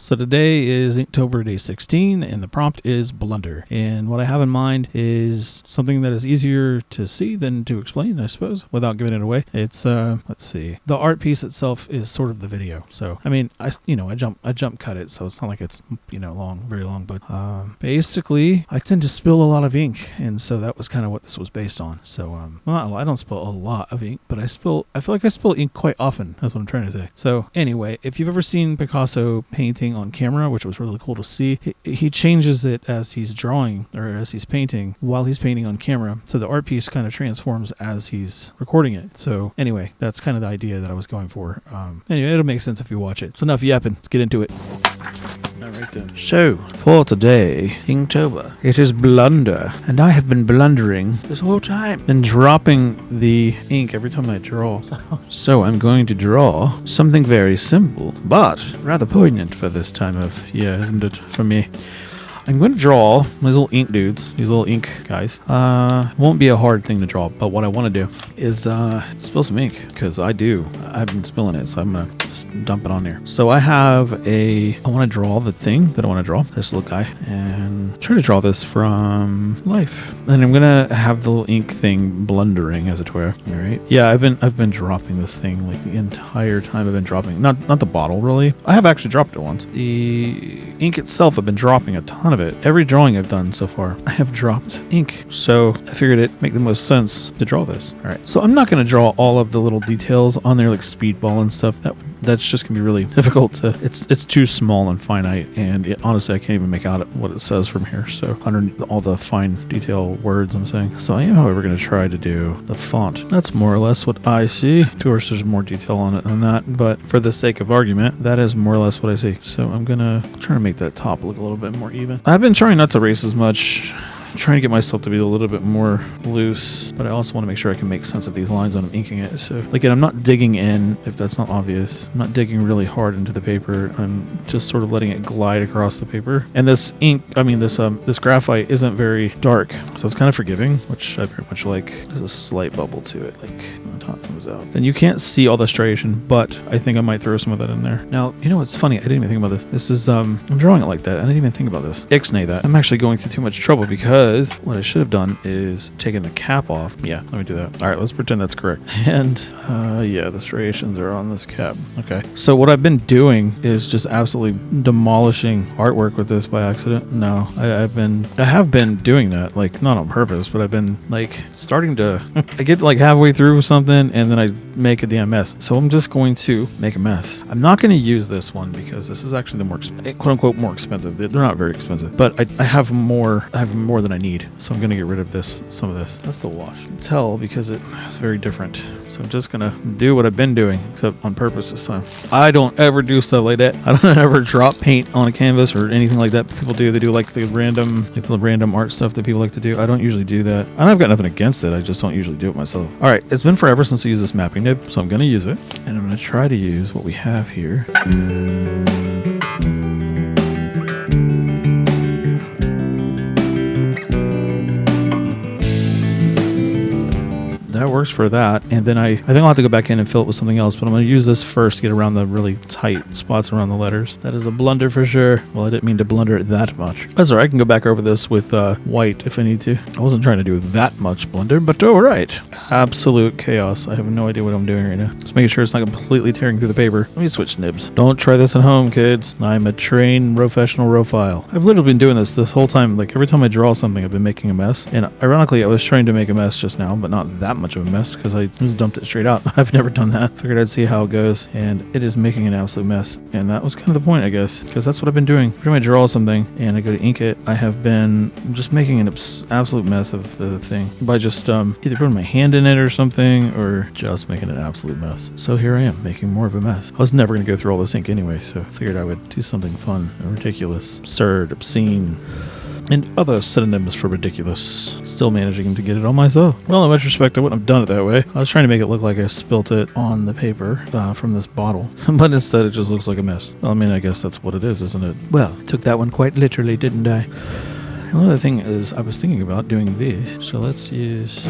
So today is InkTober day 16, and the prompt is Blunder. And what I have in mind is something that is easier to see than to explain, I suppose, without giving it away. It's let's see. The art piece itself is sort of the video. So I mean, I jump cut it, so it's not like it's very long. But basically, I tend to spill a lot of ink, and so that was kind of what this was based on. So I don't spill a lot of ink, but I feel like I spill ink quite often. That's what I'm trying to say. So anyway, if you've ever seen Picasso painting on camera, which was really cool to see, he changes it as he's drawing or as he's painting while he's painting on camera. So the art piece kind of transforms as he's recording it. So anyway, that's kind of the idea that I was going for. Anyway, it'll make sense if you watch it. So enough yapping. Let's get into it. All right then. So, for today, InkTober, it is Blunder, and I have been blundering this whole time and dropping the ink every time I draw. So I'm going to draw something very simple, but rather poignant for this time of year, isn't it, for me? I'm going to draw these little ink dudes, these little ink guys. Won't be a hard thing to draw, but what I want to do is spill some ink, because I've been spilling it, so I'm going to just dump it on there. So I want to draw the thing that I want to draw, this little guy, and try to draw this from life. And I'm going to have the little ink thing blundering, as it were. All right. Yeah, I've been dropping this thing like the entire time I've been dropping. Not the bottle, really. I have actually dropped it once. The ink itself, I've been dropping a ton of it. Every drawing I've done so far, I have dropped ink. So I figured it'd make the most sense to draw this. All right. So I'm not going to draw all of the little details on there, like Speedball and stuff. That's just going to be really difficult to, it's too small and finite. And honestly, I can't even make out what it says from here. So underneath all the fine detail words I'm saying. So I am, however, going to try to do the font. That's more or less what I see. Of course, there's more detail on it than that. But for the sake of argument, that is more or less what I see. So I'm going to try to make that top look a little bit more even. I've been trying not to erase as much, trying to get myself to be a little bit more loose, but I also want to make sure I can make sense of these lines when I'm inking it. So again, I'm not digging in, if that's not obvious. I'm not digging really hard into the paper. I'm just sort of letting it glide across the paper. And this ink, this graphite isn't very dark, so it's kind of forgiving, which I very much like. There's a slight bubble to it, like when the top comes out. Then you can't see all the striation, but I think I might throw some of that in there. Now, you know what's funny? I didn't even think about this. This is, I'm drawing it like that. I didn't even think about this. Ixnay that. I'm actually going through too much trouble because what I should have done is taken the cap off. Yeah, let me do that. All right, let's pretend that's correct. And yeah, the striations are on this cap. Okay. So what I've been doing is just absolutely demolishing artwork with this by accident. No, I have been doing that, like not on purpose, but I've been like starting to, I get like halfway through something and then I make a damn mess. So I'm just going to make a mess. I'm not going to use this one because this is actually the more quote unquote more expensive. They're not very expensive, but I have more than I need. So I'm going to get rid of some of this. That's the wash. You can tell because it's very different. So I'm just going to do what I've been doing, except on purpose this time. I don't ever do stuff like that. I don't ever drop paint on a canvas or anything like that. People do. They do like the random art stuff that people like to do. I don't usually do that. And I've got nothing against it. I just don't usually do it myself. All right. It's been forever since I used this mapping nib, so I'm going to use it. And I'm going to try to use what we have here. That works for that. And then I think I'll have to go back in and fill it with something else, but I'm going to use this first to get around the really tight spots around the letters. That is a blunder for sure. Well, I didn't mean to blunder it that much. That's all right. I can go back over this with white if I need to. I wasn't trying to do that much blunder, but all right. Absolute chaos. I have no idea what I'm doing right now. Just making sure it's not completely tearing through the paper. Let me switch nibs. Don't try this at home, kids. I'm a trained professional rophile. I've literally been doing this whole time. Like every time I draw something, I've been making a mess. And ironically, I was trying to make a mess just now, but not that much of a mess because I just dumped it straight out. I've never done that. Figured I'd see how it goes, and it is making an absolute mess. And that was kind of the point, I guess, because that's what I've been doing. Every time I draw something and I go to ink it, I have been just making an absolute mess of the thing by just either putting my hand in it or something, or just making an absolute mess. So here I am making more of a mess. I was never going to go through all this ink anyway, so I figured I would do something fun and ridiculous, absurd, obscene, and other synonyms for ridiculous. Still managing to get it on myself. Well, in retrospect, I wouldn't have done it that way. I was trying to make it look like I spilt it on the paper from this bottle, but instead it just looks like a mess. Well, I mean, I guess that's what it is, isn't it? Well, took that one quite literally, didn't I? Another thing is, I was thinking about doing this, so let's use...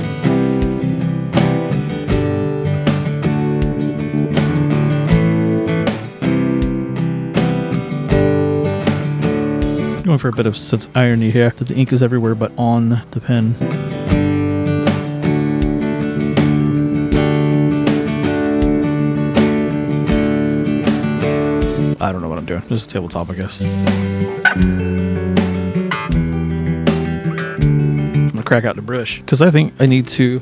Going for a bit of sense of irony here, that the ink is everywhere but on the pen. I don't know what I'm doing. Just a tabletop, I guess. I'm gonna crack out the brush because I think I need to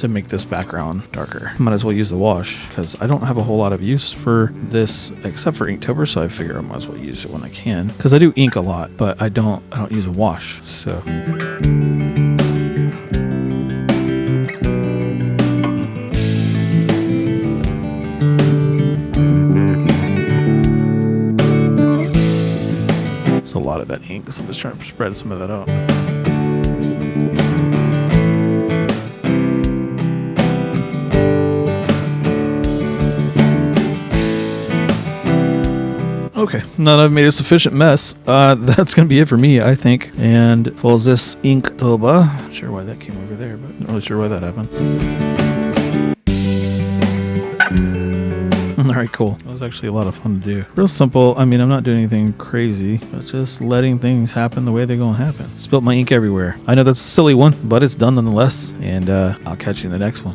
make this background darker. Might as well use the wash because I don't have a whole lot of use for this except for InkTober, so I figure I might as well use it when I can because I do ink a lot, but I don't use a wash. So. There's a lot of that ink, so I'm just trying to spread some of that out. Okay, now that I've made a sufficient mess, that's going to be it for me, I think. And for this InkTober, not sure why that came over there, but not really sure why that happened. Alright, cool. That was actually a lot of fun to do. Real simple. I mean, I'm not doing anything crazy, but just letting things happen the way they're going to happen. Spilt my ink everywhere. I know that's a silly one, but it's done nonetheless. And I'll catch you in the next one.